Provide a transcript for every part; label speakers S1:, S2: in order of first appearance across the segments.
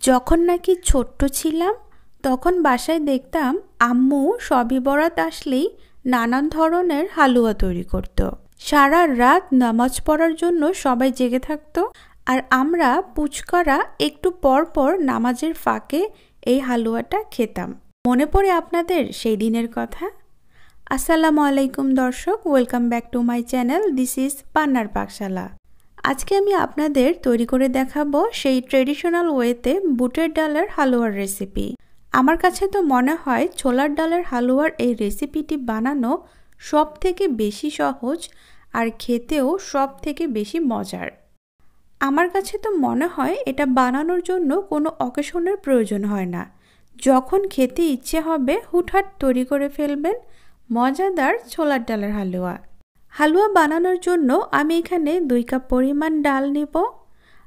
S1: যখন নাকি ছোট্ট ছিলাম তখন বাসায় দেখতাম আম্মু শবে বরাত আসলেই নানান ধরনের হালুয়া তৈরি করত। সারা রাত নামাজ পড়ার জন্য সবাই জেগে থাকতো, আর আমরা পুচকারা একটু পর পর নামাজের ফাঁকে এই হালুয়াটা খেতাম। মনে পড়ে আপনাদের সেই দিনের কথা? আসসালামু আলাইকুম দর্শক, welcome back to my channel. This is পান্নার পাকশালা। আজকে আমি আপনাদের তৈরি করে দেখাবো সেই ট্রেডিশনাল ওয়েতে বুটের ডালের হালুয়ার রেসিপি। আমার কাছে তো মনে হয় ছোলার ডালের হালুয়ার এই রেসিপিটি বানানো সব থেকে বেশি সহজ আর খেতেও সব থেকে বেশি মজার। আমার কাছে তো মনে হয় এটা বানানোর জন্য কোনো অকেশনের প্রয়োজন হয় না। যখন খেতে ইচ্ছে হবে হুটহাট তৈরি করে ফেলবেন মজাদার ছোলার ডালের হালুয়া। হালুয়া বানানোর জন্য আমি এখানে 2 কাপ পরিমাণ ডাল নেব,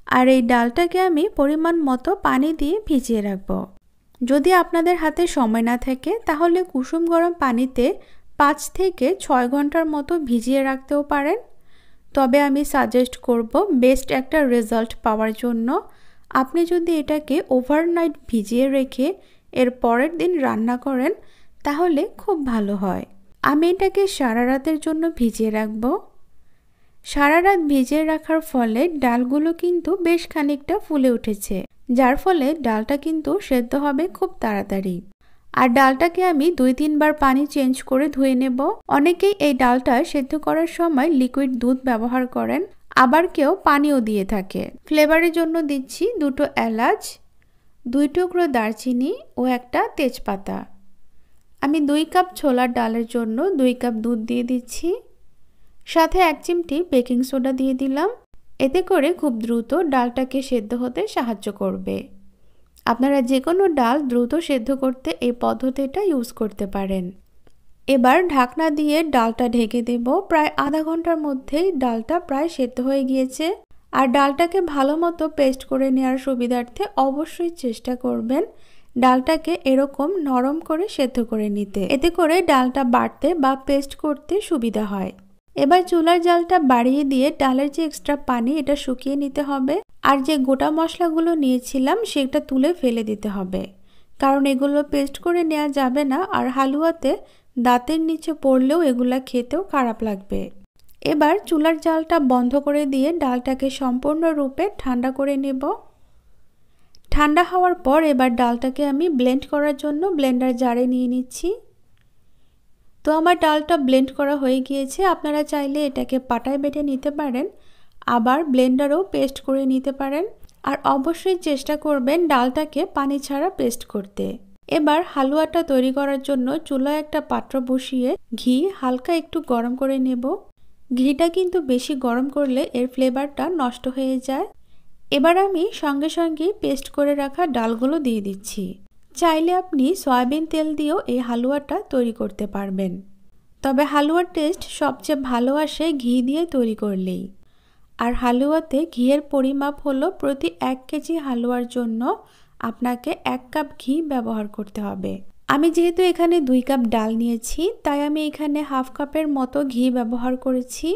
S1: আর এই ডালটাকে আমি পরিমাণ মতো পানি দিয়ে ভিজিয়ে রাখব। যদি আপনাদের হাতে সময় না থাকে তাহলে কুসুম গরম পানিতে 5 থেকে 6 ঘন্টার মতো ভিজিয়ে রাখতেও পারেন। তবে আমি সাজেস্ট করব বেস্ট একটা রেজাল্ট পাওয়ার জন্য আপনি যদি এটাকে ওভারনাইট ভিজিয়ে রেখে এর পরের দিন রান্না করেন তাহলে খুব ভালো হয়। আমি এটাকে সারা রাতের জন্য ভিজিয়ে রাখব। সারা রাত ভিজিয়ে রাখার ফলে ডালগুলো কিন্তু বেশ খানিকটা ফুলে উঠেছে, যার ফলে ডালটা কিন্তু সেদ্ধ হবে খুব তাড়াতাড়ি। আর ডালটাকে আমি 2-3 বার পানি চেঞ্জ করে ধুয়ে নেব। অনেকেই এই ডালটা সেদ্ধ করার সময় লিকুইড দুধ ব্যবহার করেন, আবার কেউ পানিও দিয়ে থাকে। ফ্লেভারের জন্য দিচ্ছি 2টো এলাচ, 2 টুকরো দারচিনি ও একটা তেজপাতা। আমি 2 কাপ ছোলার ডালের জন্য 2 কাপ দুধ দিয়ে দিচ্ছি, সাথে 1 চিমটি বেকিং সোডা দিয়ে দিলাম। এতে করে খুব দ্রুত ডালটাকে সেদ্ধ হতে সাহায্য করবে। আপনারা যে কোনো ডাল দ্রুত সেদ্ধ করতে এই পদ্ধতিটা ইউজ করতে পারেন। এবার ঢাকনা দিয়ে ডালটা ঢেকে দেব। প্রায় আধা ঘন্টার মধ্যেই ডালটা প্রায় সেদ্ধ হয়ে গিয়েছে। আর ডালটাকে ভালো মতো পেস্ট করে নেওয়ার সুবিধার্থে অবশ্যই চেষ্টা করবেন ডালটাকে এরকম নরম করে সেদ্ধ করে নিতে। এতে করে ডালটা বাটতে বা পেস্ট করতে সুবিধা হয়। এবার চুলার জালটা বাড়িয়ে দিয়ে ডালের যে এক্সট্রা পানি এটা শুকিয়ে নিতে হবে, আর যে গোটা মশলাগুলো নিয়েছিলাম সেটা তুলে ফেলে দিতে হবে, কারণ এগুলো পেস্ট করে নেওয়া যাবে না, আর হালুয়াতে দাঁতের নিচে পড়লেও এগুলা খেতেও খারাপ লাগবে। এবার চুলার জালটা বন্ধ করে দিয়ে ডালটাকে সম্পূর্ণরূপে ঠান্ডা করে নেব। ঠান্ডা হওয়ার পর এবার ডালটাকে আমি ব্লেন্ড করার জন্য ব্লেন্ডার জারে নিয়ে নিচ্ছি। তো আমার ডালটা ব্লেন্ড করা হয়ে গিয়েছে। আপনারা চাইলে এটাকে পাটায় বেটে নিতে পারেন, আবার ব্লেন্ডারেও পেস্ট করে নিতে পারেন। আর অবশ্যই চেষ্টা করবেন ডালটাকে পানি ছাড়া পেস্ট করতে। এবার হালুয়াটা তৈরি করার জন্য চুলায় একটা পাত্র বসিয়ে ঘি হালকা একটু গরম করে নেব। ঘিটা কিন্তু বেশি গরম করলে এর ফ্লেভারটা নষ্ট হয়ে যায়। এবার আমি সঙ্গে সঙ্গে পেস্ট করে রাখা ডালগুলো দিয়ে দিচ্ছি। চাইলে আপনি সয়াবিন তেল দিয়েও এই হালুয়াটা তৈরি করতে পারবেন, তবে হালুয়ার টেস্ট সবচেয়ে ভালো আসে ঘি দিয়ে তৈরি করলেই। আর হালুয়াতে ঘিয়ের পরিমাপ হলো প্রতি 1 কেজি হালুয়ার জন্য আপনাকে 1 কাপ ঘি ব্যবহার করতে হবে। আমি যেহেতু এখানে 2 কাপ ডাল নিয়েছি তাই আমি এখানে হাফ কাপের মতো ঘি ব্যবহার করেছি।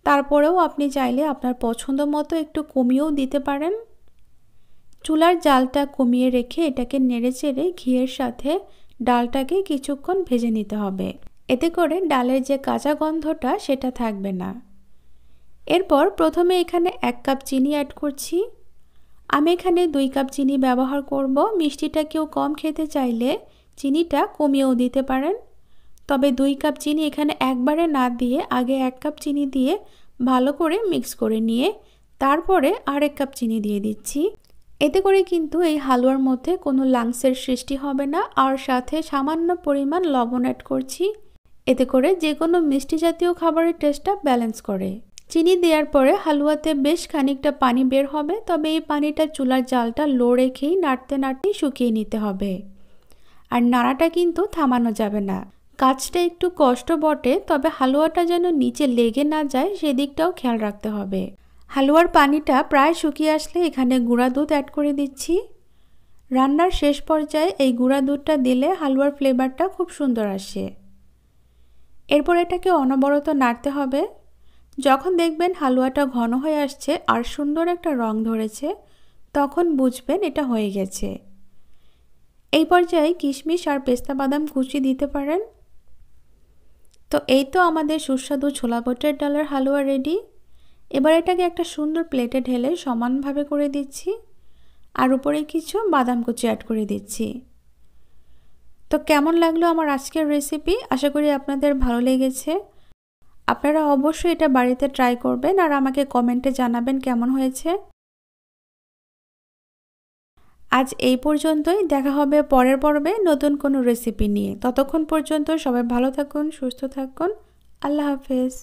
S1: তারপরেও আপনি চাইলে আপনার পছন্দ মতো একটু কমিয়েও দিতে পারেন। চুলার জালটা কমিয়ে রেখে এটাকে নেড়েচেড়ে ঘিয়ের সাথে ডালটাকে কিছুক্ষণ ভেজে নিতে হবে। এতে করে ডালের যে কাঁচা গন্ধটা সেটা থাকবে না। এরপর প্রথমে এখানে 1 কাপ চিনি অ্যাড করছি। আমি এখানে 2 কাপ চিনি ব্যবহার করব। মিষ্টিটা কেউ কম খেতে চাইলে চিনিটা কমিয়েও দিতে পারেন, তবে 2 কাপ চিনি এখানে একবারে না দিয়ে আগে 1 কাপ চিনি দিয়ে ভালো করে মিক্স করে নিয়ে তারপরে আর 1 কাপ চিনি দিয়ে দিচ্ছি। এতে করে কিন্তু এই হালুয়ার মধ্যে কোনো লাংসের সৃষ্টি হবে না। আর সাথে সামান্য পরিমাণ লবণ অ্যাড করছি, এতে করে যে কোনো মিষ্টি জাতীয় খাবারের টেস্টটা ব্যালেন্স করে। চিনি দেওয়ার পরে হালুয়াতে বেশ খানিকটা পানি বের হবে, তবে এই পানিটা চুলার জালটা লো রেখেই নাড়তে নাড়তেই শুকিয়ে নিতে হবে। আর নাড়াটা কিন্তু থামানো যাবে না। কাজটা একটু কষ্ট বটে, তবে হালুয়াটা যেন নিচে লেগে না যায় সেদিকটাও খেয়াল রাখতে হবে। হালুয়ার পানিটা প্রায় শুকিয়ে আসলে এখানে গুঁড়া দুধ অ্যাড করে দিচ্ছি। রান্নার শেষ পর্যায়ে এই গুঁড়া দুধটা দিলে হালুয়ার ফ্লেভারটা খুব সুন্দর আসে। এরপর এটাকে অনবরত নাড়তে হবে। যখন দেখবেন হালুয়াটা ঘন হয়ে আসছে আর সুন্দর একটা রং ধরেছে তখন বুঝবেন এটা হয়ে গেছে। এই পর্যায়ে কিশমিশ আর পেস্তা বাদাম কুচি দিতে পারেন। তো এই তো আমাদের সুস্বাদু ছোলা বুটের ডালের হালুয়া রেডি। এবার এটাকে একটা সুন্দর প্লেটে ঢেলে সমানভাবে করে দিচ্ছি, আর উপরে কিছু বাদাম কুচি অ্যাড করে দিচ্ছি। তো কেমন লাগলো আমার আজকের রেসিপি? আশা করি আপনাদের ভালো লেগেছে। আপনারা অবশ্যই এটা বাড়িতে ট্রাই করবেন আর আমাকে কমেন্টে জানাবেন কেমন হয়েছে। আজ এই পর্যন্তই, দেখা হবে পরের পর্বে নতুন কোনো রেসিপি নিয়ে। ততক্ষণ পর্যন্ত সবাই ভালো থাকুন, সুস্থ থাকুন। আল্লাহ হাফেজ।